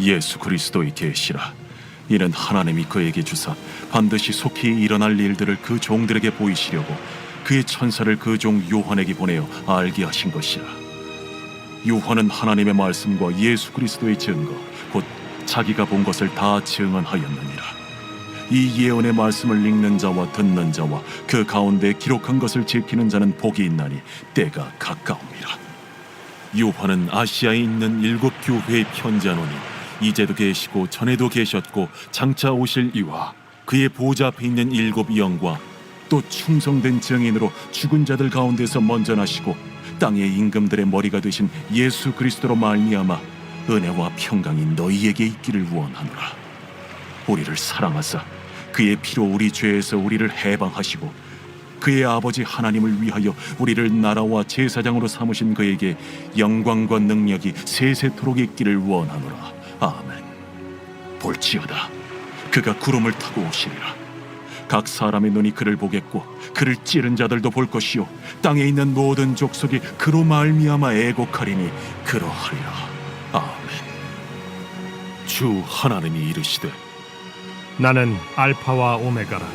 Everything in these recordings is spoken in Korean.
예수 그리스도의 계시라. 이는 하나님이 그에게 주사 반드시 속히 일어날 일들을 그 종들에게 보이시려고 그의 천사를 그 종 요한에게 보내어 알게 하신 것이라. 요한은 하나님의 말씀과 예수 그리스도의 증거 곧 자기가 본 것을 다 증언하였느니라. 이 예언의 말씀을 읽는 자와 듣는 자와 그 가운데 기록한 것을 지키는 자는 복이 있나니 때가 가까움이라. 요한은 아시아에 있는 7교회에 편지하노니 이제도 계시고 전에도 계셨고 장차 오실 이와 그의 보좌 앞에 있는 7 영과 또 충성된 증인으로 죽은 자들 가운데서 먼저 나시고 땅의 임금들의 머리가 되신 예수 그리스도로 말미암아 은혜와 평강이 너희에게 있기를 원하노라. 우리를 사랑하사 그의 피로 우리 죄에서 우리를 해방하시고 그의 아버지 하나님을 위하여 우리를 나라와 제사장으로 삼으신 그에게 영광과 능력이 세세토록 있기를 원하노라. 아멘. 볼지어다 그가 구름을 타고 오시리라. 각 사람의 눈이 그를 보겠고 그를 찌른 자들도 볼 것이요 땅에 있는 모든 족속이 그로 말미암아 애곡하리니 그러하리라. 아멘. 주 하나님이 이르시되 나는 알파와 오메가라.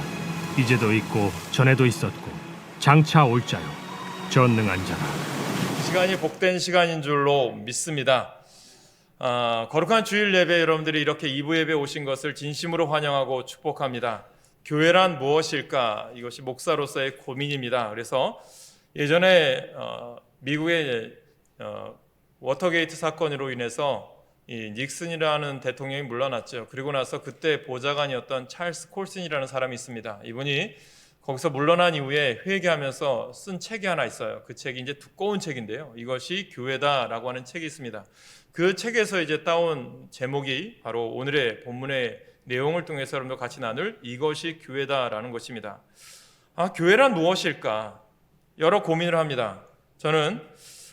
이제도 있고 전에도 있었고 장차 올 자요 전능한 자라. 시간이 복된 시간인 줄로 믿습니다. 거룩한 주일 예배 여러분들이 이렇게 2부 예배 오신 것을 진심으로 환영하고 축복합니다. 교회란 무엇일까? 이것이 목사로서의 고민입니다. 그래서 예전에 미국의 워터게이트 사건으로 인해서 이 닉슨이라는 대통령이 물러났죠. 그리고 나서 그때 보좌관이었던 찰스 콜슨이라는 사람이 있습니다. 이분이 거기서 물러난 이후에 회개하면서 쓴 책이 하나 있어요. 그 책이 이제 두꺼운 책인데요. 이것이 교회다라고 하는 책이 있습니다. 그 책에서 이제 따온 제목이 바로 오늘의 본문의 내용을 통해서 여러분도 같이 나눌 이것이 교회다라는 것입니다. 교회란 무엇일까? 여러 고민을 합니다. 저는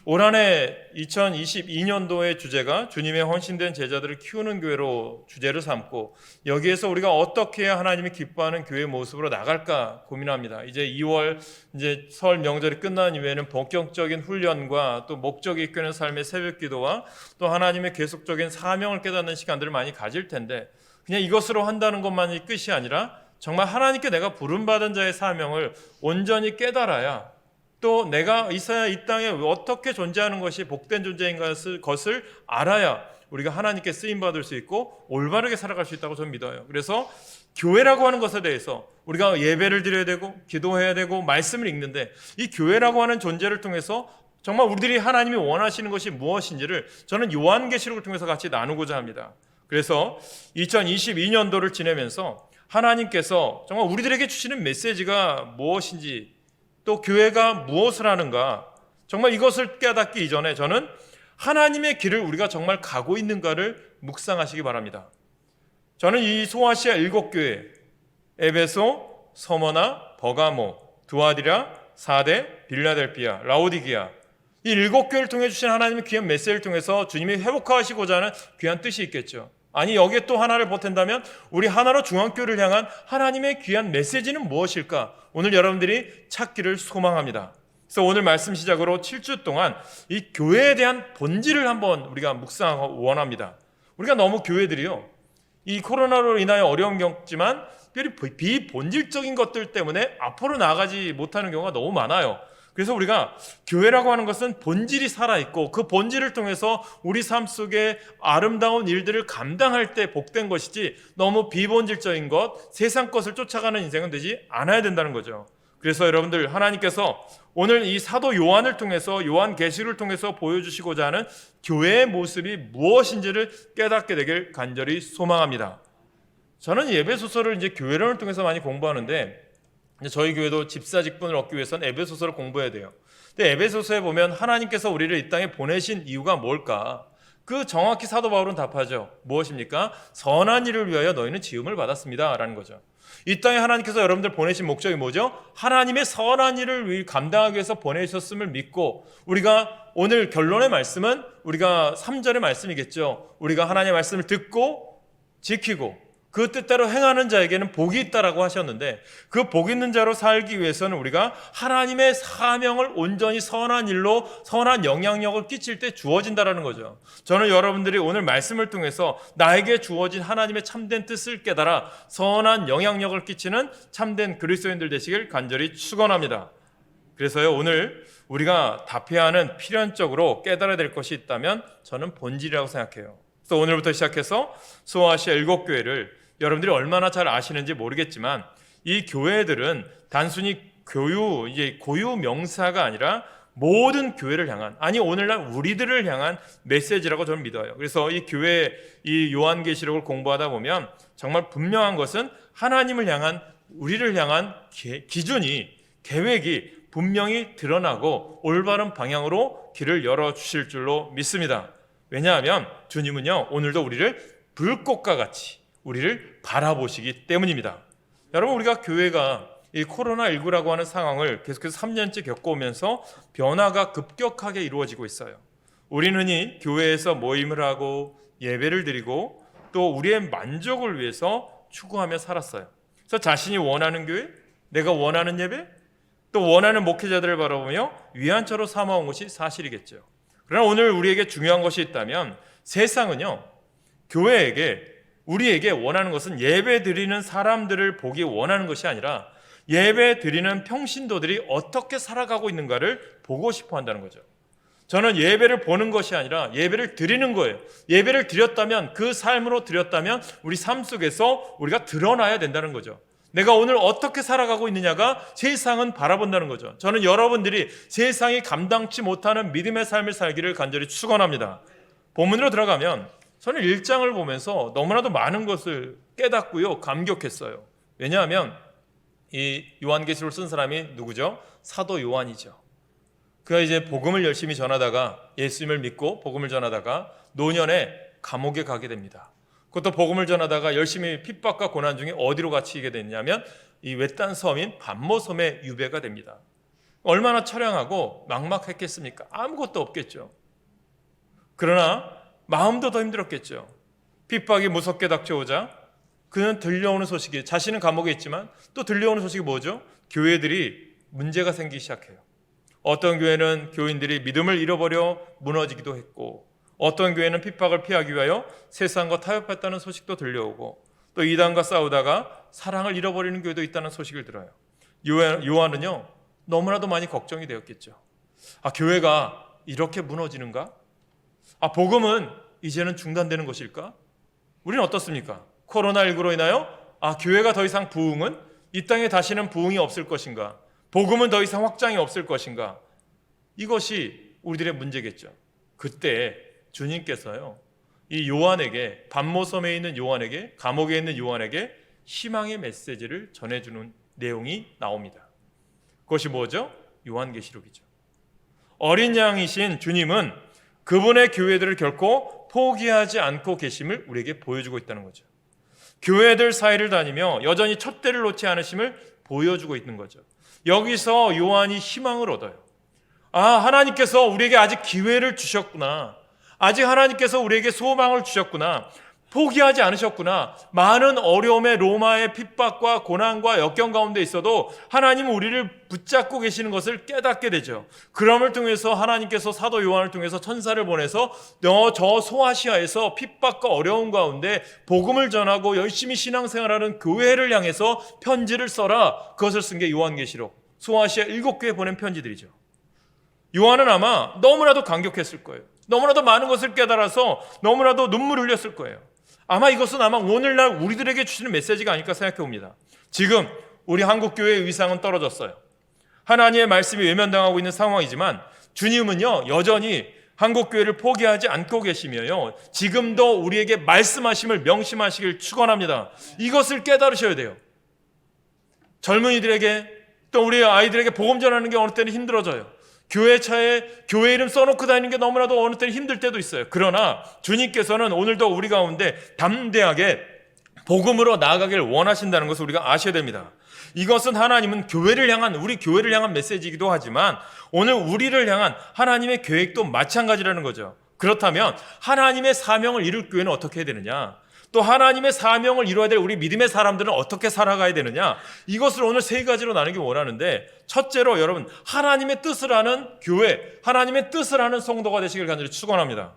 올 한 해 2022년도의 주제가 주님의 헌신된 제자들을 키우는 교회로 주제를 삼고 여기에서 우리가 어떻게 해야 하나님이 기뻐하는 교회의 모습으로 나갈까 고민합니다. 이제 2월 이제 설 명절이 끝난 이후에는 본격적인 훈련과 또 목적이 이끄는 삶의 새벽기도와 또 하나님의 계속적인 사명을 깨닫는 시간들을 많이 가질 텐데 그냥 이것으로 한다는 것만이 끝이 아니라 정말 하나님께 내가 부름받은 자의 사명을 온전히 깨달아야 또 내가 이 땅에 어떻게 존재하는 것이 복된 존재인 것을 알아야 우리가 하나님께 쓰임받을 수 있고 올바르게 살아갈 수 있다고 저는 믿어요. 그래서 교회라고 하는 것에 대해서 우리가 예배를 드려야 되고 기도해야 되고 말씀을 읽는데 이 교회라고 하는 존재를 통해서 정말 우리들이 하나님이 원하시는 것이 무엇인지를 저는 요한계시록을 통해서 같이 나누고자 합니다. 그래서 2022년도를 지내면서 하나님께서 정말 우리들에게 주시는 메시지가 무엇인지 또 교회가 무엇을 하는가 정말 이것을 깨닫기 이전에 저는 하나님의 길을 우리가 정말 가고 있는가를 묵상하시기 바랍니다. 저는 이 소아시아 7교회 에베소, 서머나, 버가모, 두아디라, 사데, 빌라델피아, 라오디게아 이 7교회를 통해 주신 하나님의 귀한 메시지를 통해서 주님이 회복하시고자 하는 귀한 뜻이 있겠죠. 아니 여기에 또 하나를 보탠다면 우리 하나로 중앙교회를 향한 하나님의 귀한 메시지는 무엇일까? 오늘 여러분들이 찾기를 소망합니다. 그래서 오늘 말씀 시작으로 7주 동안 이 교회에 대한 본질을 한번 우리가 묵상하고 원합니다. 우리가 너무 교회들이요 이 코로나로 인하여 어려움 겪지만 비본질적인 것들 때문에 앞으로 나가지 못하는 경우가 너무 많아요. 그래서 우리가 교회라고 하는 것은 본질이 살아있고 그 본질을 통해서 우리 삶 속에 아름다운 일들을 감당할 때 복된 것이지 너무 비본질적인 것, 세상 것을 쫓아가는 인생은 되지 않아야 된다는 거죠. 그래서 여러분들 하나님께서 오늘 이 사도 요한을 통해서 요한계시를 통해서 보여주시고자 하는 교회의 모습이 무엇인지를 깨닫게 되길 간절히 소망합니다. 저는 예배소설을 이제 교회론을 통해서 많이 공부하는데 저희 교회도 집사 직분을 얻기 위해서는 에베소서를 공부해야 돼요. 근데 에베소서에 보면 하나님께서 우리를 이 땅에 보내신 이유가 뭘까? 그 정확히 사도 바울은 답하죠. 무엇입니까? 선한 일을 위하여 너희는 지음을 받았습니다 라는 거죠. 이 땅에 하나님께서 여러분들 보내신 목적이 뭐죠? 하나님의 선한 일을 감당하기 위해서 보내셨음을 믿고 우리가 오늘 결론의 말씀은 우리가 3절의 말씀이겠죠. 우리가 하나님의 말씀을 듣고 지키고 그 뜻대로 행하는 자에게는 복이 있다라고 하셨는데, 그 복 있는 자로 살기 위해서는 우리가 하나님의 사명을 온전히 선한 일로 선한 영향력을 끼칠 때 주어진다라는 거죠. 저는 여러분들이 오늘 말씀을 통해서 나에게 주어진 하나님의 참된 뜻을 깨달아 선한 영향력을 끼치는 참된 그리스도인들 되시길 간절히 축원합니다. 그래서요, 오늘 우리가 답해야 하는 필연적으로 깨달아야 될 것이 있다면 저는 본질이라고 생각해요. 그래서 오늘부터 시작해서 소아시아 7교회를 여러분들이 얼마나 잘 아시는지 모르겠지만, 이 교회들은 단순히 고유 명사가 아니라 모든 교회를 향한, 아니 오늘날 우리들을 향한 메시지라고 저는 믿어요. 그래서 이 교회, 이 요한계시록을 공부하다 보면 정말 분명한 것은 하나님을 향한, 우리를 향한 기준이, 계획이 분명히 드러나고 올바른 방향으로 길을 열어주실 줄로 믿습니다. 왜냐하면 주님은요, 오늘도 우리를 불꽃과 같이 우리를 바라보시기 때문입니다. 여러분, 우리가 교회가 이 코로나19라고 하는 상황을 계속해서 3년째 겪어오면서 변화가 급격하게 이루어지고 있어요. 우리는 흔히 교회에서 모임을 하고 예배를 드리고 또 우리의 만족을 위해서 추구하며 살았어요. 그래서 자신이 원하는 교회, 내가 원하는 예배, 또 원하는 목회자들을 바라보며 위안처로 삼아온 것이 사실이겠죠. 그러나 오늘 우리에게 중요한 것이 있다면, 세상은요, 교회에게, 우리에게 원하는 것은 예배 드리는 사람들을 보기 원하는 것이 아니라 예배 드리는 평신도들이 어떻게 살아가고 있는가를 보고 싶어 한다는 거죠. 저는 예배를 보는 것이 아니라 예배를 드리는 거예요. 예배를 드렸다면, 그 삶으로 드렸다면 우리 삶 속에서 우리가 드러나야 된다는 거죠. 내가 오늘 어떻게 살아가고 있느냐가 세상은 바라본다는 거죠. 저는 여러분들이 세상이 감당치 못하는 믿음의 삶을 살기를 간절히 축원합니다. 본문으로 들어가면 저는 1장을 보면서 너무나도 많은 것을 깨닫고요, 감격했어요. 왜냐하면 이 요한계시록을 쓴 사람이 누구죠? 사도 요한이죠. 그가 이제 복음을 열심히 전하다가, 예수님을 믿고 복음을 전하다가 노년에 감옥에 가게 됩니다. 그것도 복음을 전하다가 열심히 핍박과 고난 중에 어디로 갇히게 됐냐면 이 외딴 섬인 밤모섬에 유배가 됩니다. 얼마나 처량하고 막막했겠습니까? 아무것도 없겠죠. 그러나 마음도 더 힘들었겠죠. 핍박이 무섭게 닥쳐오자 그는 들려오는 소식이, 자신은 감옥에 있지만 또 들려오는 소식이 뭐죠? 교회들이 문제가 생기기 시작해요. 어떤 교회는 교인들이 믿음을 잃어버려 무너지기도 했고, 어떤 교회는 핍박을 피하기 위하여 세상과 타협했다는 소식도 들려오고, 또 이단과 싸우다가 사랑을 잃어버리는 교회도 있다는 소식을 들어요. 요한은요, 너무나도 많이 걱정이 되었겠죠. 교회가 이렇게 무너지는가? 복음은 이제는 중단되는 것일까? 우리는 어떻습니까? 코로나19로 인하여 교회가 더 이상 부흥은, 이 땅에 다시는 부흥이 없을 것인가? 복음은 더 이상 확장이 없을 것인가? 이것이 우리들의 문제겠죠. 그때 주님께서요, 이 요한에게, 밤모섬에 있는 요한에게, 감옥에 있는 요한에게 희망의 메시지를 전해주는 내용이 나옵니다. 그것이 뭐죠? 요한계시록이죠. 어린 양이신 주님은 그분의 교회들을 결코 포기하지 않고 계심을 우리에게 보여주고 있다는 거죠. 교회들 사이를 다니며 여전히 촛대를 놓지 않으심을 보여주고 있는 거죠. 여기서 요한이 희망을 얻어요. 하나님께서 우리에게 아직 기회를 주셨구나. 아직 하나님께서 우리에게 소망을 주셨구나. 포기하지 않으셨구나. 많은 어려움의 로마의 핍박과 고난과 역경 가운데 있어도 하나님은 우리를 붙잡고 계시는 것을 깨닫게 되죠. 그럼을 통해서 하나님께서 사도 요한을 통해서 천사를 보내서 저 소아시아에서 핍박과 어려움 가운데 복음을 전하고 열심히 신앙생활하는 교회를 향해서 편지를 써라. 그것을 쓴 게 요한계시록, 소아시아 7교회에 보낸 편지들이죠. 요한은 아마 너무나도 감격했을 거예요. 너무나도 많은 것을 깨달아서 너무나도 눈물을 흘렸을 거예요. 이것은 오늘날 우리들에게 주시는 메시지가 아닐까 생각해 봅니다. 지금 우리 한국교회의 위상은 떨어졌어요. 하나님의 말씀이 외면당하고 있는 상황이지만 주님은요, 여전히 한국교회를 포기하지 않고 계시며요, 지금도 우리에게 말씀하심을 명심하시길 축원합니다. 이것을 깨달으셔야 돼요. 젊은이들에게, 또 우리 아이들에게 복음 전하는 게 어느 때는 힘들어져요. 교회 차에 교회 이름 써놓고 다니는 게 너무나도 어느 때는 힘들 때도 있어요. 그러나 주님께서는 오늘도 우리 가운데 담대하게 복음으로 나아가길 원하신다는 것을 우리가 아셔야 됩니다. 이것은 하나님은 교회를 향한, 우리 교회를 향한 메시지이기도 하지만 오늘 우리를 향한 하나님의 계획도 마찬가지라는 거죠. 그렇다면 하나님의 사명을 이룰 교회는 어떻게 해야 되느냐? 또 하나님의 사명을 이루어야 될 우리 믿음의 사람들은 어떻게 살아가야 되느냐, 이것을 오늘 세 가지로 나누기 원하는데, 첫째로 여러분, 하나님의 뜻을 아는 교회, 하나님의 뜻을 아는 성도가 되시길 간절히 축원합니다.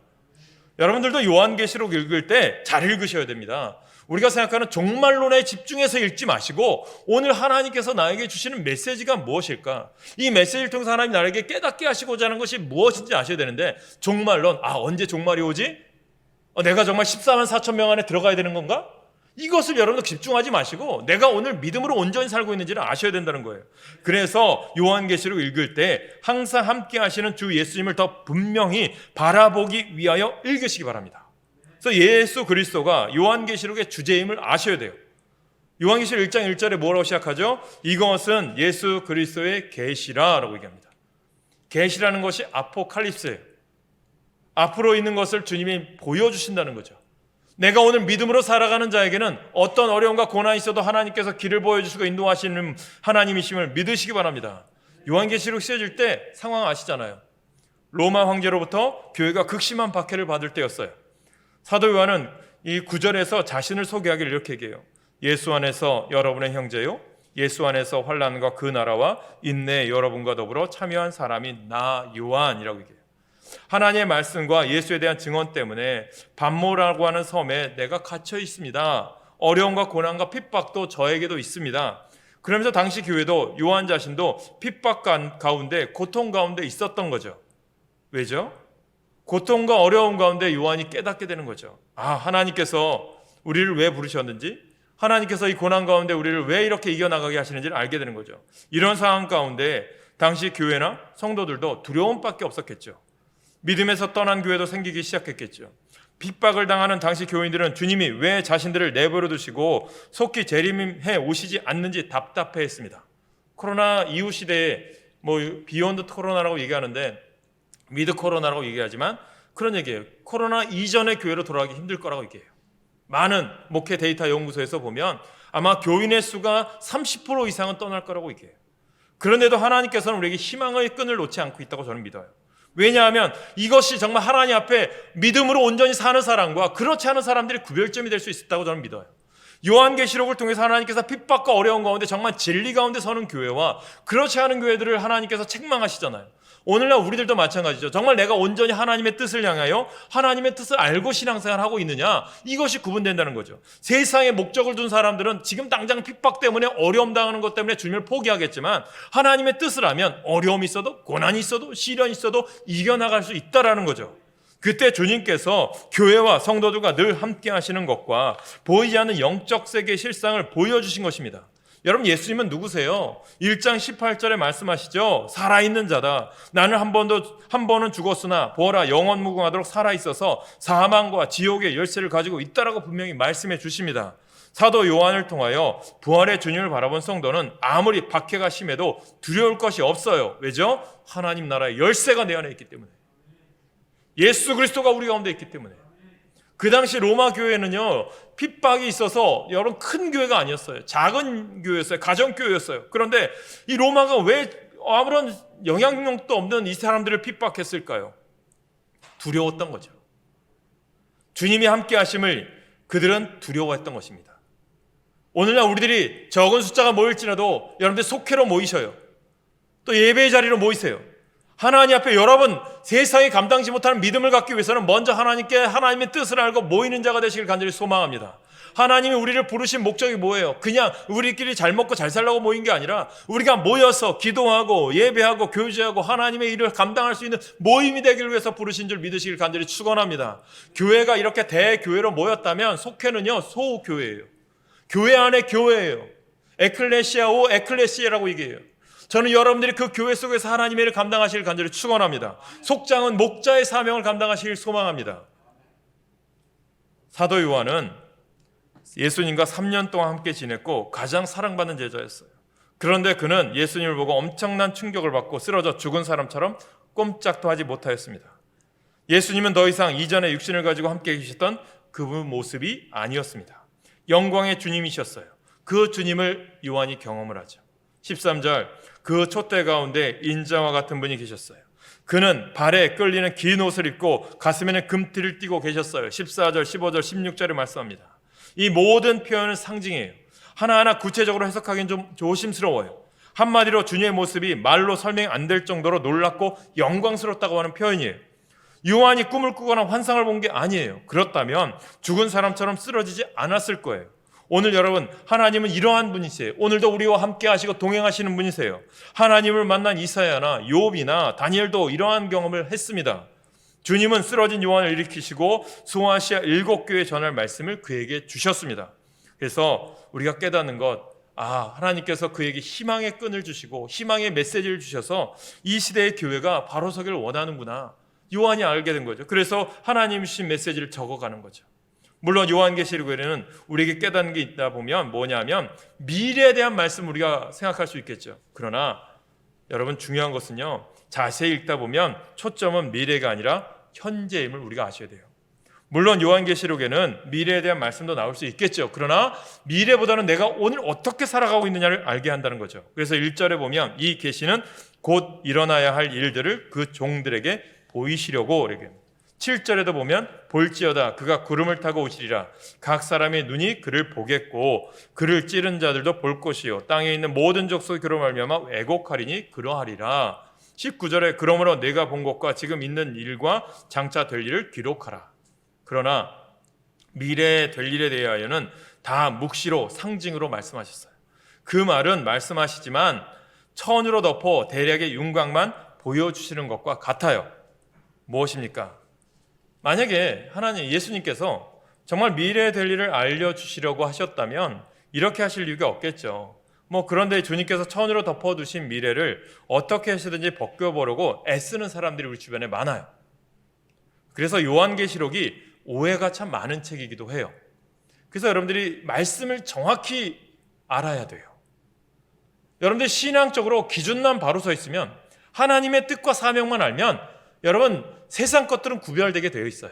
여러분들도 요한계시록 읽을 때 잘 읽으셔야 됩니다. 우리가 생각하는 종말론에 집중해서 읽지 마시고 오늘 하나님께서 나에게 주시는 메시지가 무엇일까, 이 메시지를 통해서 하나님 나에게 깨닫게 하시고자 하는 것이 무엇인지 아셔야 되는데, 종말론, 언제 종말이 오지? 내가 정말 14만 4천 명 안에 들어가야 되는 건가? 이것을 여러분들 집중하지 마시고 내가 오늘 믿음으로 온전히 살고 있는지를 아셔야 된다는 거예요. 그래서 요한계시록 읽을 때 항상 함께 하시는 주 예수님을 더 분명히 바라보기 위하여 읽으시기 바랍니다. 그래서 예수 그리스도가 요한계시록의 주제임을 아셔야 돼요. 요한계시록 1장 1절에 뭐라고 시작하죠? 이것은 예수 그리스도의 계시라라고 얘기합니다. 계시라는 것이 아포칼립스예요. 앞으로 있는 것을 주님이 보여주신다는 거죠. 내가 오늘 믿음으로 살아가는 자에게는 어떤 어려움과 고난이 있어도 하나님께서 길을 보여주시고 인도하시는 하나님이심을 믿으시기 바랍니다. 요한계시록 씌워질 때 상황 아시잖아요. 로마 황제로부터 교회가 극심한 박해를 받을 때였어요. 사도 요한은 이 9절에서 자신을 소개하기를 이렇게 얘기해요. 예수 안에서 여러분의 형제요, 예수 안에서 환난과 그 나라와 인내 여러분과 더불어 참여한 사람이 나 요한이라고 얘기해요. 하나님의 말씀과 예수에 대한 증언 때문에 반모라고 하는 섬에 내가 갇혀 있습니다. 어려움과 고난과 핍박도 저에게도 있습니다. 그러면서 당시 교회도 요한 자신도 핍박 가운데, 고통 가운데 있었던 거죠. 왜죠? 고통과 어려움 가운데 요한이 깨닫게 되는 거죠. 하나님께서 우리를 왜 부르셨는지, 하나님께서 이 고난 가운데 우리를 왜 이렇게 이겨나가게 하시는지를 알게 되는 거죠. 이런 상황 가운데 당시 교회나 성도들도 두려움밖에 없었겠죠. 믿음에서 떠난 교회도 생기기 시작했겠죠. 핍박을 당하는 당시 교인들은 주님이 왜 자신들을 내버려 두시고 속히 재림해 오시지 않는지 답답해했습니다. 코로나 이후 시대에 비욘드 코로나라고 얘기하는데 위드 코로나라고 얘기하지만 그런 얘기예요. 코로나 이전의 교회로 돌아가기 힘들 거라고 얘기해요. 많은 목회 데이터 연구소에서 보면 아마 교인의 수가 30% 이상은 떠날 거라고 얘기해요. 그런데도 하나님께서는 우리에게 희망의 끈을 놓지 않고 있다고 저는 믿어요. 왜냐하면 이것이 정말 하나님 앞에 믿음으로 온전히 사는 사람과 그렇지 않은 사람들이 구별점이 될 수 있다고 저는 믿어요. 요한계시록을 통해서 하나님께서 핍박과 어려운 가운데 정말 진리 가운데 서는 교회와 그렇지 않은 교회들을 하나님께서 책망하시잖아요. 오늘날 우리들도 마찬가지죠. 정말 내가 온전히 하나님의 뜻을 향하여 하나님의 뜻을 알고 신앙생활을 하고 있느냐, 이것이 구분된다는 거죠. 세상에 목적을 둔 사람들은 지금 당장 핍박 때문에 어려움 당하는 것 때문에 주님을 포기하겠지만 하나님의 뜻을 하면 어려움이 있어도 고난이 있어도 시련이 있어도 이겨나갈 수 있다라는 거죠. 그때 주님께서 교회와 성도들과 늘 함께 하시는 것과 보이지 않는 영적 세계의 실상을 보여주신 것입니다. 여러분, 예수님은 누구세요? 1장 18절에 말씀하시죠. 살아있는 자다. 나는 한 번은 죽었으나 보아라 영원무궁하도록 살아있어서 사망과 지옥의 열쇠를 가지고 있다라고 분명히 말씀해 주십니다. 사도 요한을 통하여 부활의 주님을 바라본 성도는 아무리 박해가 심해도 두려울 것이 없어요. 왜죠? 하나님 나라의 열쇠가 내 안에 있기 때문에. 예수 그리스도가 우리 가운데 있기 때문에. 그 당시 로마 교회는요, 핍박이 있어서 여러분 큰 교회가 아니었어요. 작은 교회였어요. 가정교회였어요. 그런데 이 로마가 왜 아무런 영향력도 없는 이 사람들을 핍박했을까요? 두려웠던 거죠. 주님이 함께 하심을 그들은 두려워했던 것입니다. 오늘날 우리들이 적은 숫자가 모일지라도 여러분들 속회로 모이셔요. 또 예배의 자리로 모이세요. 하나님 앞에 여러분 세상이 감당지 못하는 믿음을 갖기 위해서는 먼저 하나님께 하나님의 뜻을 알고 모이는 자가 되시길 간절히 소망합니다. 하나님이 우리를 부르신 목적이 뭐예요? 그냥 우리끼리 잘 먹고 잘 살라고 모인 게 아니라 우리가 모여서 기도하고 예배하고 교제하고 하나님의 일을 감당할 수 있는 모임이 되기를 위해서 부르신 줄 믿으시길 간절히 축원합니다. 교회가 이렇게 대교회로 모였다면 속회는요, 소교회예요. 교회 안에 교회예요. 에클레시아오 에클레시아라고 얘기해요. 저는 여러분들이 그 교회 속에서 하나님의 일을 감당하시길 간절히 축원합니다. 속장은 목자의 사명을 감당하시길 소망합니다. 사도 요한은 예수님과 3년 동안 함께 지냈고 가장 사랑받는 제자였어요. 그런데 그는 예수님을 보고 엄청난 충격을 받고 쓰러져 죽은 사람처럼 꼼짝도 하지 못하였습니다. 예수님은 더 이상 이전에 육신을 가지고 함께 계셨던 그 모습이 아니었습니다. 영광의 주님이셨어요. 그 주님을 요한이 경험을 하죠. 13절, 그 촛대 가운데 인자와 같은 분이 계셨어요. 그는 발에 끌리는 긴 옷을 입고 가슴에는 금띠를 띠고 계셨어요. 14절, 15절, 16절에 말씀합니다. 이 모든 표현은 상징이에요. 하나하나 구체적으로 해석하기는 좀 조심스러워요. 한마디로 주님의 모습이 말로 설명이 안 될 정도로 놀랍고 영광스럽다고 하는 표현이에요. 요한이 꿈을 꾸거나 환상을 본 게 아니에요. 그렇다면 죽은 사람처럼 쓰러지지 않았을 거예요. 오늘 여러분, 하나님은 이러한 분이세요. 오늘도 우리와 함께 하시고 동행하시는 분이세요. 하나님을 만난 이사야나 욥이나 다니엘도 이러한 경험을 했습니다. 주님은 쓰러진 요한을 일으키시고 소아시아 7교회에 전할 말씀을 그에게 주셨습니다. 그래서 우리가 깨닫는 것, 하나님께서 그에게 희망의 끈을 주시고 희망의 메시지를 주셔서 이 시대의 교회가 바로 서기를 원하는구나. 요한이 알게 된 거죠. 그래서 하나님 주신 메시지를 적어가는 거죠. 물론 요한계시록에는 우리에게 깨닫는 게 있다 보면 뭐냐면 미래에 대한 말씀 우리가 생각할 수 있겠죠. 그러나 여러분 중요한 것은요, 자세히 읽다 보면 초점은 미래가 아니라 현재임을 우리가 아셔야 돼요. 물론 요한계시록에는 미래에 대한 말씀도 나올 수 있겠죠. 그러나 미래보다는 내가 오늘 어떻게 살아가고 있느냐를 알게 한다는 거죠. 그래서 1절에 보면 이 계시는 곧 일어나야 할 일들을 그 종들에게 보이시려고 이렇게. 7절에도 보면 볼지어다 그가 구름을 타고 오시리라. 각 사람의 눈이 그를 보겠고 그를 찌른 자들도 볼 것이요 땅에 있는 모든 족속이 그로 말미암아 왜곡하리니 그러하리라. 19절에 그러므로 내가 본 것과 지금 있는 일과 장차 될 일을 기록하라. 그러나 미래에 될 일에 대하여는 다 묵시로 상징으로 말씀하셨어요. 그 말은 말씀하시지만 천으로 덮어 대략의 윤곽만 보여주시는 것과 같아요. 무엇입니까? 만약에 하나님 예수님께서 정말 미래에 될 일을 알려주시려고 하셨다면 이렇게 하실 이유가 없겠죠. 그런데 주님께서 천으로 덮어두신 미래를 어떻게 하시든지 벗겨보려고 애쓰는 사람들이 우리 주변에 많아요. 그래서 요한계시록이 오해가 참 많은 책이기도 해요. 그래서 여러분들이 말씀을 정확히 알아야 돼요. 여러분들 신앙적으로 기준만 바로 서 있으면, 하나님의 뜻과 사명만 알면 여러분 세상 것들은 구별되게 되어 있어요.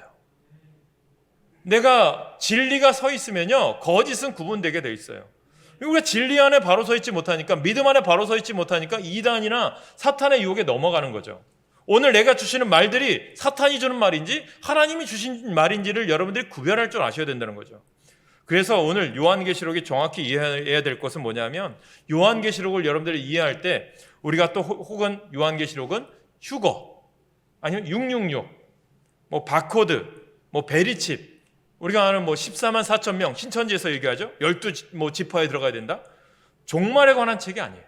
내가 진리가 서 있으면요 거짓은 구분되게 되어 있어요. 우리가 진리 안에 바로 서 있지 못하니까, 믿음 안에 바로 서 있지 못하니까 이단이나 사탄의 유혹에 넘어가는 거죠. 오늘 내가 주시는 말들이 사탄이 주는 말인지 하나님이 주신 말인지를 여러분들이 구별할 줄 아셔야 된다는 거죠. 그래서 오늘 요한계시록이 정확히 이해해야 될 것은 뭐냐면, 요한계시록을 여러분들이 이해할 때 우리가 또 혹은 요한계시록은 휴거 아니면 666, 바코드, 베리칩, 우리가 아는 14만 4천 명 신천지에서 얘기하죠. 12지파에 들어가야 된다. 종말에 관한 책이 아니에요.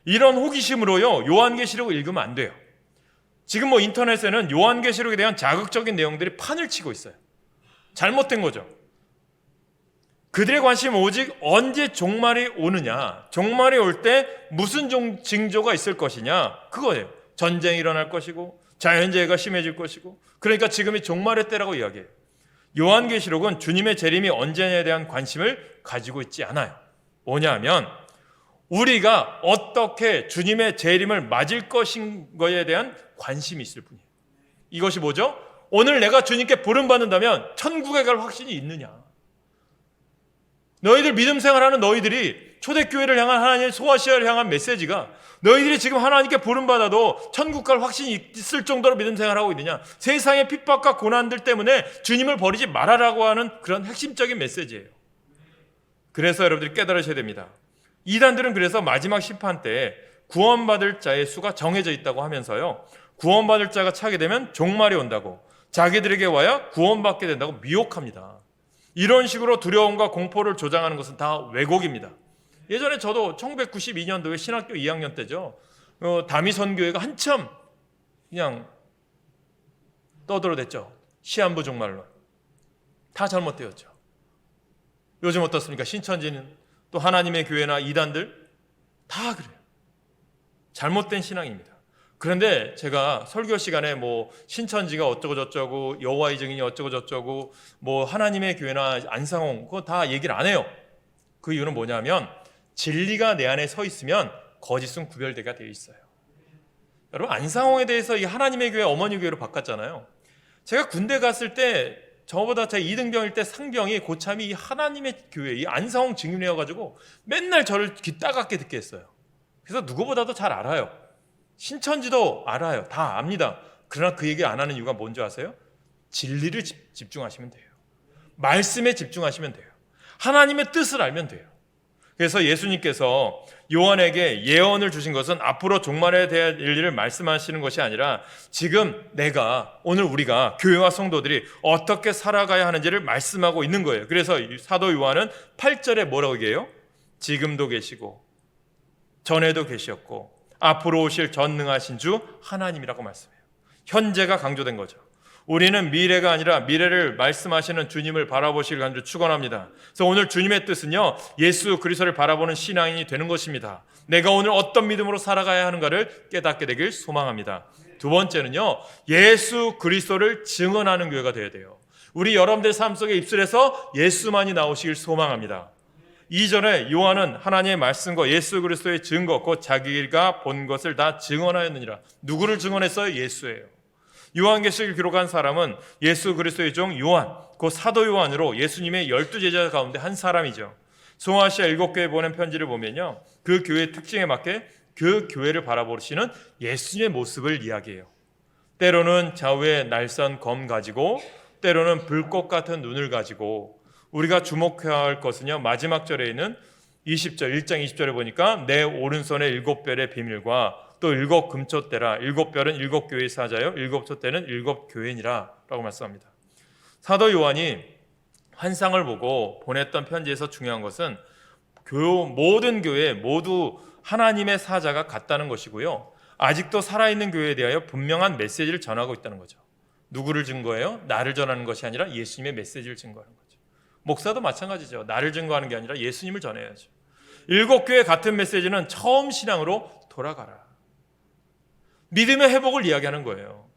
이런 호기심으로요 요한계시록을 읽으면 안 돼요. 지금 인터넷에는 요한계시록에 대한 자극적인 내용들이 판을 치고 있어요. 잘못된 거죠. 그들의 관심은 오직 언제 종말이 오느냐, 종말이 올 때 무슨 징조가 있을 것이냐, 그거예요. 전쟁이 일어날 것이고 자연재해가 심해질 것이고, 그러니까 지금이 종말의 때라고 이야기해요. 요한계시록은 주님의 재림이 언제냐에 대한 관심을 가지고 있지 않아요. 뭐냐면 우리가 어떻게 주님의 재림을 맞을 것인 거에 대한 관심이 있을 뿐이에요. 이것이 뭐죠? 오늘 내가 주님께 부름받는다면 천국에 갈 확신이 있느냐. 너희들 믿음 생활하는 너희들이 초대교회를 향한 하나님의 소아시아를 향한 메시지가, 너희들이 지금 하나님께 부름받아도 천국 갈 확신이 있을 정도로 믿음 생활하고 있느냐, 세상의 핍박과 고난들 때문에 주님을 버리지 말아라고 하는 그런 핵심적인 메시지예요. 그래서 여러분들이 깨달으셔야 됩니다. 이단들은 그래서 마지막 심판 때 구원받을 자의 수가 정해져 있다고 하면서요, 구원받을 자가 차게 되면 종말이 온다고, 자기들에게 와야 구원받게 된다고 미혹합니다. 이런 식으로 두려움과 공포를 조장하는 것은 다 왜곡입니다. 예전에 저도 1992년도에 신학교 2학년 때죠. 다미선교회가 한참 그냥 떠들어댔죠. 시한부 종말론. 다 잘못되었죠. 요즘 어떻습니까? 신천지는 또 하나님의 교회나 이단들 다 그래요. 잘못된 신앙입니다. 그런데 제가 설교 시간에 신천지가 어쩌고 저쩌고, 여호와의 증인이 어쩌고 저쩌고, 하나님의 교회나 안상홍 그거 다 얘기를 안 해요. 그 이유는 뭐냐면 진리가 내 안에 서 있으면 거짓은 구별되게 되어 있어요. 여러분, 안상홍에 대해서 이 하나님의 교회 어머니 교회로 바꿨잖아요. 제가 군대 갔을 때 저보다 제 2등병일 때 상병이 고참이 이 하나님의 교회 이 안상홍 증인이어가지고 맨날 저를 귀 따갑게 듣게 했어요. 그래서 누구보다도 잘 알아요. 신천지도 알아요. 다 압니다. 그러나 그 얘기 안 하는 이유가 뭔지 아세요? 진리를 집중하시면 돼요. 말씀에 집중하시면 돼요. 하나님의 뜻을 알면 돼요. 그래서 예수님께서 요한에게 예언을 주신 것은 앞으로 종말에 대한 일을 말씀하시는 것이 아니라 지금 오늘 우리가 교회와 성도들이 어떻게 살아가야 하는지를 말씀하고 있는 거예요. 그래서 사도 요한은 8절에 뭐라고 얘기해요? 지금도 계시고 전에도 계셨고 앞으로 오실 전능하신 주 하나님이라고 말씀해요. 현재가 강조된 거죠. 우리는 미래가 아니라 미래를 말씀하시는 주님을 바라보시길 간절히 축원합니다. 그래서 오늘 주님의 뜻은요, 예수 그리스도를 바라보는 신앙인이 되는 것입니다. 내가 오늘 어떤 믿음으로 살아가야 하는가를 깨닫게 되길 소망합니다. 두 번째는요, 예수 그리스도를 증언하는 교회가 되어야 돼요. 우리 여러분들 삶 속에 입술에서 예수만이 나오시길 소망합니다. 2절에 요한은 하나님의 말씀과 예수 그리스도의 증거 곧 자기가 본 것을 다 증언하였느니라. 누구를 증언했어요? 예수예요. 요한계시록을 기록한 사람은 예수 그리스도의 종 요한, 곧 사도 요한으로 예수님의 12제자 가운데 한 사람이죠. 송아시아 7교회에 보낸 편지를 보면요, 그 교회의 특징에 맞게 그 교회를 바라보시는 예수님의 모습을 이야기해요. 때로는 좌우에 날선 검 가지고, 때로는 불꽃 같은 눈을 가지고, 우리가 주목해야 할 것은요, 마지막 절에 있는 20절, 1장 20절에 보니까 내 오른손에 7별의 비밀과 또 7 금촛대라. 7별은 7교회의 사자요, 7 촛대는 7 교회니라 라고 말씀합니다. 사도 요한이 환상을 보고 보냈던 편지에서 중요한 것은 모든 교회 모두 하나님의 사자가 같다는 것이고요, 아직도 살아있는 교회에 대하여 분명한 메시지를 전하고 있다는 거죠. 누구를 증거해요? 나를 전하는 것이 아니라 예수님의 메시지를 증거하는 거죠. 목사도 마찬가지죠. 나를 증거하는 게 아니라 예수님을 전해야죠. 7교회 같은 메시지는 처음 신앙으로 돌아가라. 믿음의 회복을 이야기하는 거예요.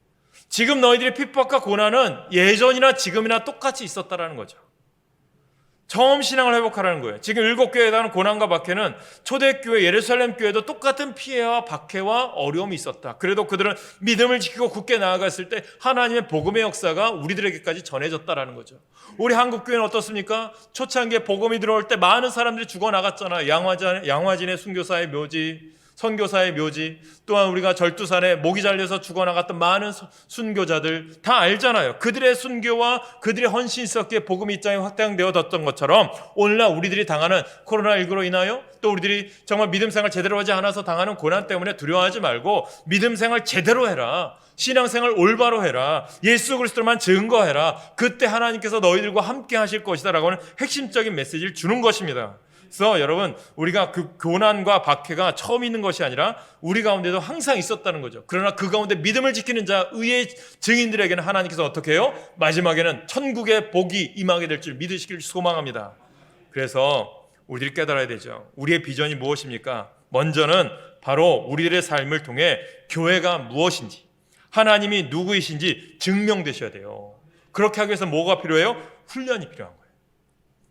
지금 너희들의 핍박과 고난은 예전이나 지금이나 똑같이 있었다라는 거죠. 처음 신앙을 회복하라는 거예요. 지금 7교회에 대한 고난과 박해는 초대교회 예루살렘 교회도 똑같은 피해와 박해와 어려움이 있었다. 그래도 그들은 믿음을 지키고 굳게 나아갔을 때 하나님의 복음의 역사가 우리들에게까지 전해졌다라는 거죠. 우리 한국교회는 어떻습니까? 초창기에 복음이 들어올 때 많은 사람들이 죽어나갔잖아요. 양화진의 순교사의 묘지, 선교사의 묘지, 또한 우리가 절두산에 목이 잘려서 죽어나갔던 많은 순교자들 다 알잖아요. 그들의 순교와 그들의 헌신이 있었기에 복음이 이 땅에 확장되어졌던 것처럼 오늘날 우리들이 당하는 코로나19로 인하여 또 우리들이 정말 믿음생활 제대로 하지 않아서 당하는 고난 때문에 두려워하지 말고 믿음생활 제대로 해라. 신앙생활 올바로 해라. 예수 그리스도만 증거해라. 그때 하나님께서 너희들과 함께 하실 것이다 라고 하는 핵심적인 메시지를 주는 것입니다. 그래서 여러분, 우리가 그 고난과 박해가 처음 있는 것이 아니라 우리 가운데도 항상 있었다는 거죠. 그러나 그 가운데 믿음을 지키는 자, 의의 증인들에게는 하나님께서 어떻게 해요? 마지막에는 천국의 복이 임하게 될 줄 믿으시길 소망합니다. 그래서 우리들이 깨달아야 되죠. 우리의 비전이 무엇입니까? 먼저는 바로 우리들의 삶을 통해 교회가 무엇인지, 하나님이 누구이신지 증명되셔야 돼요. 그렇게 하기 위해서 뭐가 필요해요? 훈련이 필요한 거예요.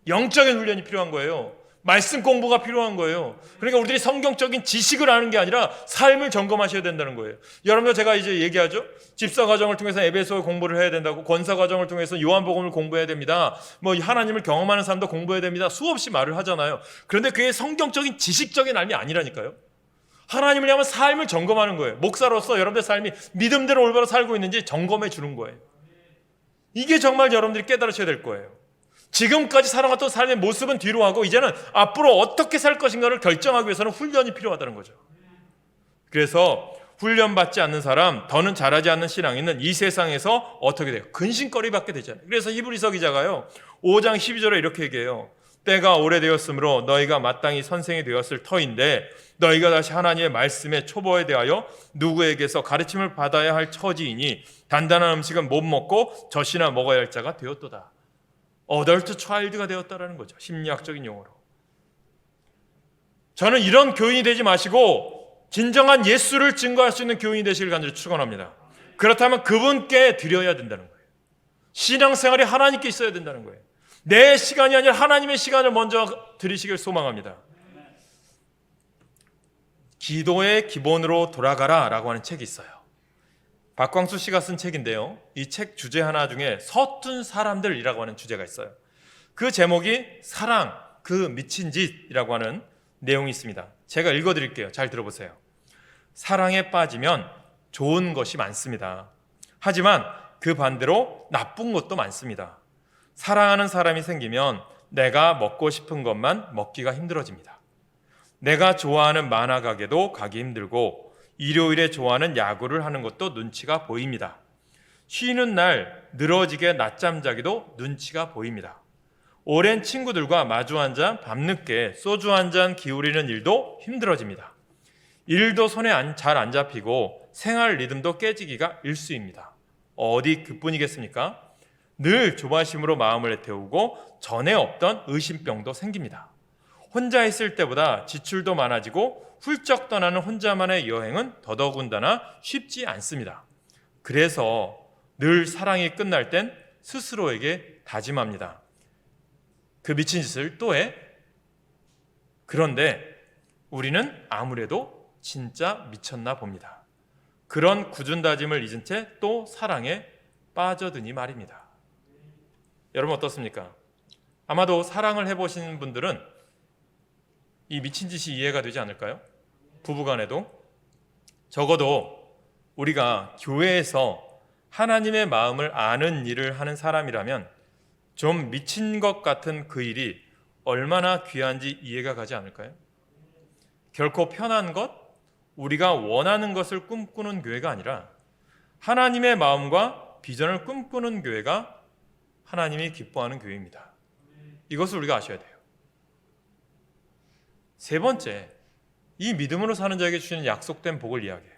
영적인 훈련이 필요한 거예요. 말씀 공부가 필요한 거예요. 그러니까 우리들이 성경적인 지식을 아는 게 아니라 삶을 점검하셔야 된다는 거예요. 여러분들, 제가 이제 얘기하죠. 집사 과정을 통해서 에베소 공부를 해야 된다고, 권사 과정을 통해서 요한복음을 공부해야 됩니다. 하나님을 경험하는 삶도 공부해야 됩니다. 수없이 말을 하잖아요. 그런데 그게 성경적인 지식적인 삶이 아니라니까요. 하나님을 향한 삶을 점검하는 거예요. 목사로서 여러분들 삶이 믿음대로 올바로 살고 있는지 점검해 주는 거예요. 이게 정말 여러분들이 깨달으셔야 될 거예요. 지금까지 살아왔던 삶의 모습은 뒤로 하고 이제는 앞으로 어떻게 살 것인가를 결정하기 위해서는 훈련이 필요하다는 거죠. 그래서 훈련받지 않는 사람, 더는 자라지 않는 신앙인은 이 세상에서 어떻게 돼요? 근심거리 받게 되잖아요. 그래서 히브리서 기자가요, 5장 12절에 이렇게 얘기해요. 때가 오래되었으므로 너희가 마땅히 선생이 되었을 터인데 너희가 다시 하나님의 말씀의 초보에 대하여 누구에게서 가르침을 받아야 할 처지이니 단단한 음식은 못 먹고 젖이나 먹어야 할 자가 되었도다. 어덜트 차일드가 되었다라는 거죠. 심리학적인 용어로. 저는 이런 교인이 되지 마시고 진정한 예수를 증거할 수 있는 교인이 되시길 간절히 축원합니다. 그렇다면 그분께 드려야 된다는 거예요. 신앙생활이 하나님께 있어야 된다는 거예요. 내 시간이 아니라 하나님의 시간을 먼저 드리시길 소망합니다. 기도의 기본으로 돌아가라 라고 하는 책이 있어요. 박광수 씨가 쓴 책인데요, 이 책 주제 하나 중에 서툰 사람들이라고 하는 주제가 있어요. 그 제목이 사랑, 그 미친 짓이라고 하는 내용이 있습니다. 제가 읽어드릴게요. 잘 들어보세요. 사랑에 빠지면 좋은 것이 많습니다. 하지만 그 반대로 나쁜 것도 많습니다. 사랑하는 사람이 생기면 내가 먹고 싶은 것만 먹기가 힘들어집니다. 내가 좋아하는 만화 가게도 가기 힘들고 일요일에 좋아하는 야구를 하는 것도 눈치가 보입니다. 쉬는 날 늘어지게 낮잠 자기도 눈치가 보입니다. 오랜 친구들과 마주 앉아 밤늦게 소주 한 잔 기울이는 일도 힘들어집니다. 일도 손에 잘 안 잡히고 생활 리듬도 깨지기가 일쑤입니다. 어디 그뿐이겠습니까? 늘 조바심으로 마음을 애태우고 전에 없던 의심병도 생깁니다. 혼자 있을 때보다 지출도 많아지고 훌쩍 떠나는 혼자만의 여행은 더더군다나 쉽지 않습니다. 그래서 늘 사랑이 끝날 땐 스스로에게 다짐합니다. 그 미친 짓을 또 해? 그런데 우리는 아무래도 진짜 미쳤나 봅니다. 그런 굳은 다짐을 잊은 채 또 사랑에 빠져드니 말입니다. 여러분 어떻습니까? 아마도 사랑을 해보신 분들은 이 미친 짓이 이해가 되지 않을까요? 부부간에도 적어도 우리가 교회에서 하나님의 마음을 아는 일을 하는 사람이라면 좀 미친 것 같은 그 일이 얼마나 귀한지 이해가 가지 않을까요? 결코 편한 것, 우리가 원하는 것을 꿈꾸는 교회가 아니라 하나님의 마음과 비전을 꿈꾸는 교회가 하나님이 기뻐하는 교회입니다. 이것을 우리가 아셔야 돼요. 세 번째, 이 믿음으로 사는 자에게 주시는 약속된 복을 이야기해요.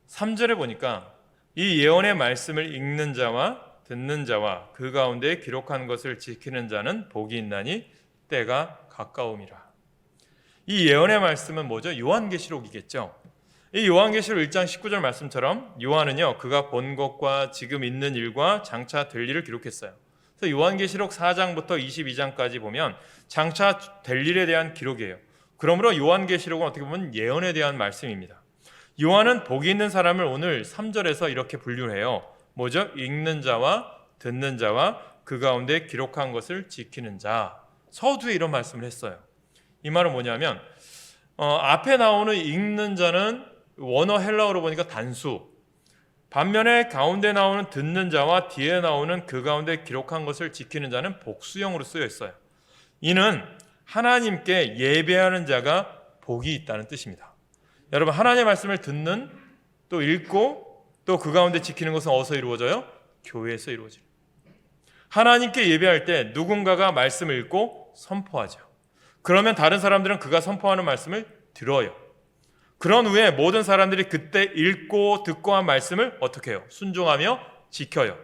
3절에 보니까 이 예언의 말씀을 읽는 자와 듣는 자와 그 가운데 기록한 것을 지키는 자는 복이 있나니 때가 가까움이라. 이 예언의 말씀은 뭐죠? 요한계시록이겠죠. 이 요한계시록 1장 19절 말씀처럼 요한은요, 그가 본 것과 지금 있는 일과 장차 될 일을 기록했어요. 그래서 요한계시록 4장부터 22장까지 보면 장차 될 일에 대한 기록이에요. 그러므로 요한계시록은 어떻게 보면 예언에 대한 말씀입니다. 요한은 복이 있는 사람을 오늘 3절에서 이렇게 분류해요. 뭐죠? 읽는 자와 듣는 자와 그 가운데 기록한 것을 지키는 자. 서두에 이런 말씀을 했어요. 이 말은 뭐냐면 앞에 나오는 읽는 자는 원어 헬라어로 보니까 단수, 반면에 가운데 나오는 듣는 자와 뒤에 나오는 그 가운데 기록한 것을 지키는 자는 복수형으로 쓰여 있어요. 이는 하나님께 예배하는 자가 복이 있다는 뜻입니다. 여러분, 하나님의 말씀을 듣는, 또 읽고, 또 그 가운데 지키는 것은 어디서 이루어져요? 교회에서 이루어져요. 하나님께 예배할 때 누군가가 말씀을 읽고 선포하죠. 그러면 다른 사람들은 그가 선포하는 말씀을 들어요. 그런 후에 모든 사람들이 그때 읽고 듣고 한 말씀을 어떻게 해요? 순종하며 지켜요.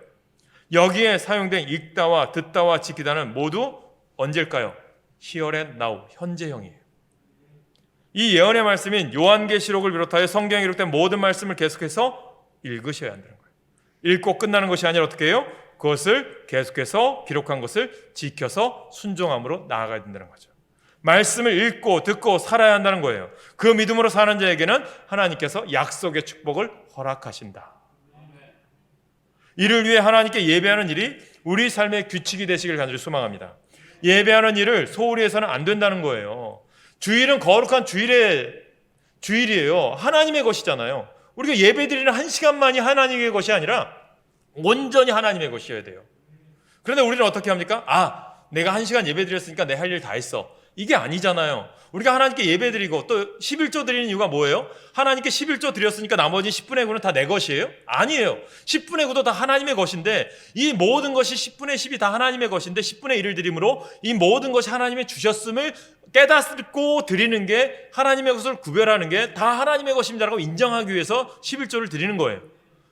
여기에 사용된 읽다와 듣다와 지키다는 모두 언제일까요? Here and now, 현재형이에요. 이 예언의 말씀인 요한계시록을 비롯하여 성경에 기록된 모든 말씀을 계속해서 읽으셔야 한다는 거예요. 읽고 끝나는 것이 아니라 어떻게 해요? 그것을 계속해서 기록한 것을 지켜서 순종함으로 나아가야 된다는 거죠. 말씀을 읽고 듣고 살아야 한다는 거예요. 그 믿음으로 사는 자에게는 하나님께서 약속의 축복을 허락하신다. 이를 위해 하나님께 예배하는 일이 우리 삶의 규칙이 되시길 간절히 소망합니다. 예배하는 일을 소홀히 해서는 안 된다는 거예요. 주일은 거룩한 주일이에요. 하나님의 것이잖아요. 우리가 예배드리는 한 시간만이 하나님의 것이 아니라 온전히 하나님의 것이어야 돼요. 그런데 우리는 어떻게 합니까? 내가 한 시간 예배드렸으니까 내 할 일 다 했어. 이게 아니잖아요. 우리가 하나님께 예배드리고 또 11조 드리는 이유가 뭐예요? 하나님께 11조 드렸으니까 나머지 10분의 9는 다 내 것이에요? 아니에요. 10분의 9도 다 하나님의 것인데 이 모든 것이 10분의 10이 다 하나님의 것인데 10분의 1을 드림으로 이 모든 것이 하나님의 주셨음을 깨닫고 드리는 게, 하나님의 것을 구별하는 게 다 하나님의 것입니다라고 인정하기 위해서 11조를 드리는 거예요.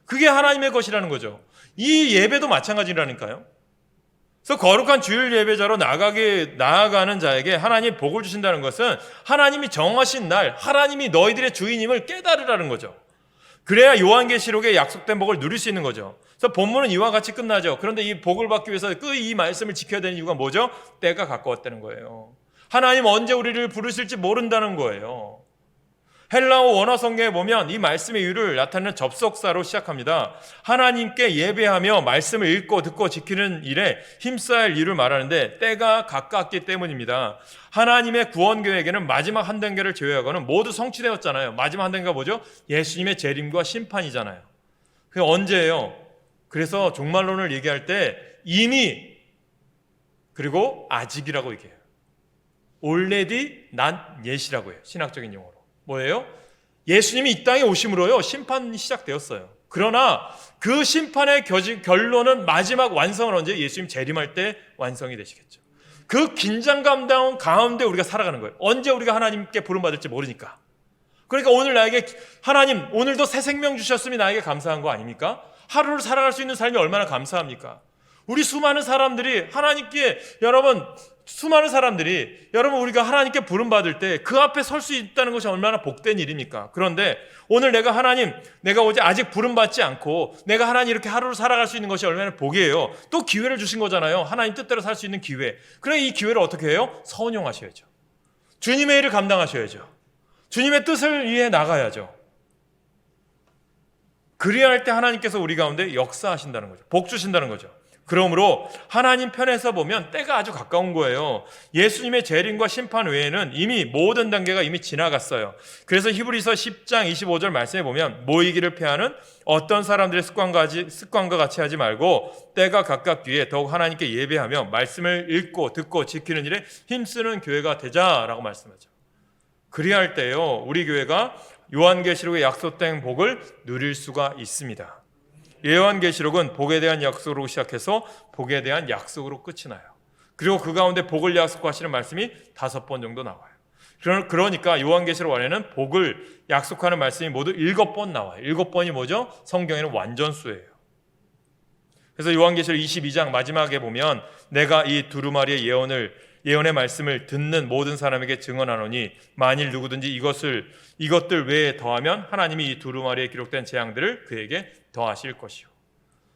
그게 하나님의 것이라는 거죠. 이 예배도 마찬가지라니까요. 그래서 거룩한 주일 예배자로 나아가는 자에게 하나님이 복을 주신다는 것은 하나님이 정하신 날, 하나님이 너희들의 주인임을 깨달으라는 거죠. 그래야 요한계시록의 약속된 복을 누릴 수 있는 거죠. 그래서 본문은 이와 같이 끝나죠. 그런데 이 복을 받기 위해서 이 말씀을 지켜야 되는 이유가 뭐죠? 때가 가까웠다는 거예요. 하나님 언제 우리를 부르실지 모른다는 거예요. 헬라어 원어 성경에 보면 이 말씀의 이유를 나타내는 접속사로 시작합니다. 하나님께 예배하며 말씀을 읽고 듣고 지키는 일에 힘써야 할 이유를 말하는데 때가 가깝기 때문입니다. 하나님의 구원 계획에는 마지막 한 단계를 제외하고는 모두 성취되었잖아요. 마지막 한 단계가 뭐죠? 예수님의 재림과 심판이잖아요. 그게 언제예요? 그래서 종말론을 얘기할 때 이미 그리고 아직이라고 얘기해요. already not yet이라고 해요. 신학적인 용어로. 뭐예요? 예수님이 이 땅에 오심으로요 심판이 시작되었어요. 그러나 그 심판의 결론은 마지막 완성은 언제? 예수님 재림할 때 완성이 되시겠죠. 그 긴장감 가운데 우리가 살아가는 거예요. 언제 우리가 하나님께 부름받을지 모르니까. 그러니까 오늘 나에게 하나님 오늘도 새 생명 주셨으니 나에게 감사한 거 아닙니까? 하루를 살아갈 수 있는 삶이 얼마나 감사합니까? 우리 수많은 사람들이 하나님께 여러분 우리가 하나님께 부름받을 때 그 앞에 설 수 있다는 것이 얼마나 복된 일입니까? 그런데 오늘 내가 아직 부름받지 않고 내가 하나님 이렇게 하루를 살아갈 수 있는 것이 얼마나 복이에요. 또 기회를 주신 거잖아요. 하나님 뜻대로 살 수 있는 기회. 그래 이 기회를 어떻게 해요? 선용하셔야죠. 주님의 일을 감당하셔야죠. 주님의 뜻을 위해 나가야죠. 그래야 할 때 하나님께서 우리 가운데 역사하신다는 거죠. 복 주신다는 거죠. 그러므로 하나님 편에서 보면 때가 아주 가까운 거예요. 예수님의 재림과 심판 외에는 이미 모든 단계가 이미 지나갔어요. 그래서 히브리서 10장 25절 말씀에 보면 모이기를 피하는 어떤 사람들의 습관과 같이 하지 말고 때가 가깝기에 더욱 하나님께 예배하며 말씀을 읽고 듣고 지키는 일에 힘쓰는 교회가 되자라고 말씀하죠. 그래야 할 때요 우리 교회가 요한계시록의 약속된 복을 누릴 수가 있습니다. 요한계시록은 복에 대한 약속으로 시작해서 복에 대한 약속으로 끝이 나요. 그리고 그 가운데 복을 약속하시는 말씀이 5번 정도 나와요. 그러니까 요한계시록 안에는 복을 약속하는 말씀이 모두 7번 나와요. 7번이 뭐죠? 성경에는 완전수예요. 그래서 요한계시록 22장 마지막에 보면 내가 이 두루마리의 예언의 말씀을 듣는 모든 사람에게 증언하노니 만일 누구든지 이것들 외에 더하면 하나님이 이 두루마리에 기록된 재앙들을 그에게 더하실 것이요.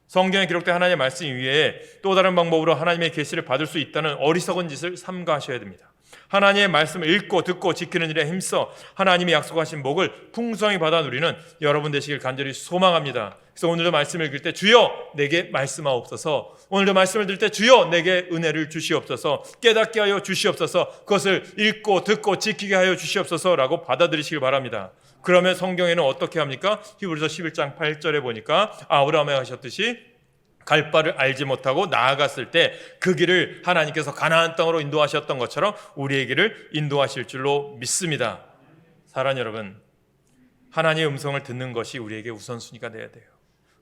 성경에 기록된 하나님의 말씀 위에 또 다른 방법으로 하나님의 계시를 받을 수 있다는 어리석은 짓을 삼가하셔야 됩니다. 하나님의 말씀을 읽고 듣고 지키는 일에 힘써 하나님이 약속하신 복을 풍성히 받아 누리는 여러분 되시길 간절히 소망합니다. 그래서 오늘도 말씀을 읽을 때 주여 내게 말씀하옵소서, 오늘도 말씀을 들을 때 주여 내게 은혜를 주시옵소서, 깨닫게 하여 주시옵소서, 그것을 읽고 듣고 지키게 하여 주시옵소서라고 받아들이시길 바랍니다. 그러면 성경에는 어떻게 합니까? 히브리서 11장 8절에 보니까 아브라함에 하셨듯이 갈 바를 알지 못하고 나아갔을 때 그 길을 하나님께서 가나안 땅으로 인도하셨던 것처럼 우리의 길을 인도하실 줄로 믿습니다. 사랑하는 여러분, 하나님의 음성을 듣는 것이 우리에게 우선순위가 돼야 돼요.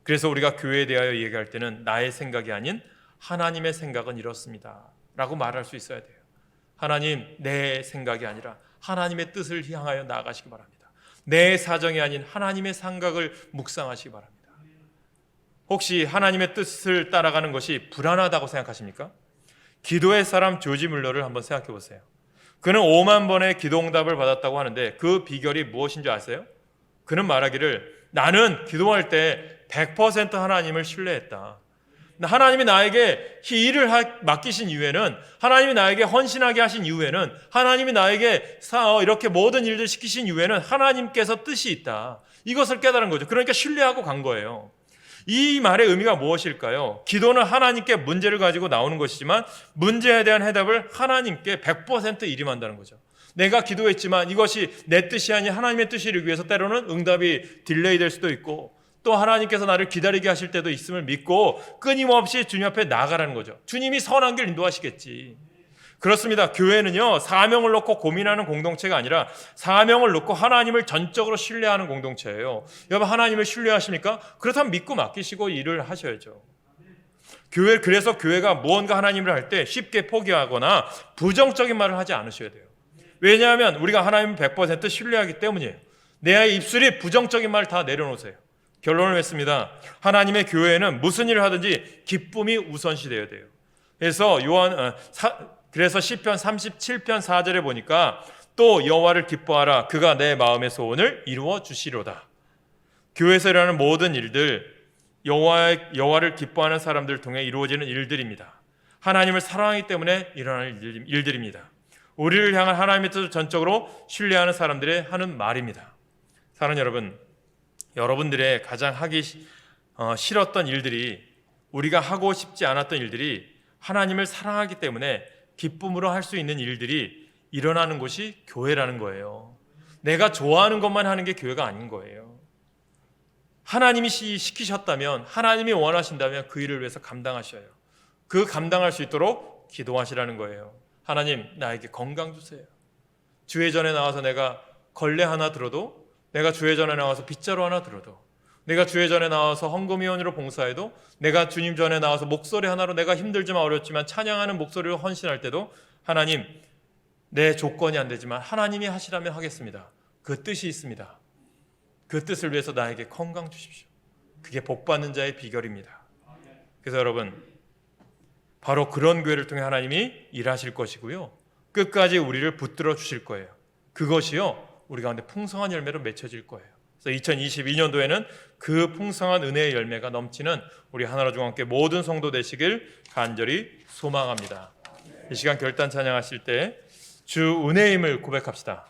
그래서 우리가 교회에 대하여 얘기할 때는 나의 생각이 아닌 하나님의 생각은 이렇습니다 라고 말할 수 있어야 돼요. 하나님, 내 생각이 아니라 하나님의 뜻을 향하여 나아가시기 바랍니다. 내 사정이 아닌 하나님의 생각을 묵상하시기 바랍니다. 혹시 하나님의 뜻을 따라가는 것이 불안하다고 생각하십니까? 기도의 사람 조지 뮬러를 한번 생각해 보세요. 그는 5만 번의 기도응답을 받았다고 하는데 그 비결이 무엇인지 아세요? 그는 말하기를 나는 기도할 때 100% 하나님을 신뢰했다. 하나님이 나에게 이 일을 맡기신 이후에는, 하나님이 나에게 헌신하게 하신 이후에는, 하나님이 나에게 이렇게 모든 일들 시키신 이후에는 하나님께서 뜻이 있다. 이것을 깨달은 거죠. 그러니까 신뢰하고 간 거예요. 이 말의 의미가 무엇일까요? 기도는 하나님께 문제를 가지고 나오는 것이지만 문제에 대한 해답을 하나님께 100% 일임한다는 거죠. 내가 기도했지만 이것이 내 뜻이 아닌 하나님의 뜻을 위해서 때로는 응답이 딜레이 될 수도 있고 또 하나님께서 나를 기다리게 하실 때도 있음을 믿고 끊임없이 주님 앞에 나아가라는 거죠. 주님이 선한 길 인도하시겠지. 그렇습니다. 교회는요, 사명을 놓고 고민하는 공동체가 아니라 사명을 놓고 하나님을 전적으로 신뢰하는 공동체예요. 여러분, 하나님을 신뢰하십니까? 그렇다면 믿고 맡기시고 일을 하셔야죠. 그래서 교회가 무언가 하나님을 할 때 쉽게 포기하거나 부정적인 말을 하지 않으셔야 돼요. 왜냐하면 우리가 하나님을 100% 신뢰하기 때문이에요. 내 입술이 부정적인 말 다 내려놓으세요. 결론을 맺습니다. 하나님의 교회에는 무슨 일을 하든지 기쁨이 우선시 되어야 돼요. 그래서 시편 37편 4절에 보니까 또 여호와를 기뻐하라, 그가 내 마음의 소원을 이루어 주시로다. 교회에서 일어나는 모든 일들, 여호와를 기뻐하는 사람들을 통해 이루어지는 일들입니다. 하나님을 사랑하기 때문에 일어나는 일들입니다. 우리를 향한 하나님의 뜻을 전적으로 신뢰하는 사람들의 하는 말입니다. 사랑하는 여러분, 여러분들의 가장 하기 싫었던 일들이, 우리가 하고 싶지 않았던 일들이 하나님을 사랑하기 때문에 기쁨으로 할 수 있는 일들이 일어나는 곳이 교회라는 거예요. 내가 좋아하는 것만 하는 게 교회가 아닌 거예요. 하나님이 시키셨다면, 하나님이 원하신다면 그 일을 위해서 감당하셔요. 그 감당할 수 있도록 기도하시라는 거예요. 하나님, 나에게 건강 주세요. 주의 전에 나와서 내가 걸레 하나 들어도, 내가 주의 전에 나와서 빗자루 하나 들어도, 내가 주의 전에 나와서 헌금위원으로 봉사해도, 내가 주님 전에 나와서 목소리 하나로 내가 힘들지만 어렵지만 찬양하는 목소리로 헌신할 때도 하나님, 내 조건이 안 되지만 하나님이 하시라면 하겠습니다. 그 뜻이 있습니다. 그 뜻을 위해서 나에게 건강 주십시오. 그게 복받는 자의 비결입니다. 그래서 여러분, 바로 그런 교회를 통해 하나님이 일하실 것이고요, 끝까지 우리를 붙들어 주실 거예요. 그것이요, 우리 가운데 풍성한 열매로 맺혀질 거예요. 그래서 2022년도에는 그 풍성한 은혜의 열매가 넘치는 우리 하나로 중앙교회 모든 성도 되시길 간절히 소망합니다. 이 시간 결단 찬양하실 때 주 은혜임을 고백합시다.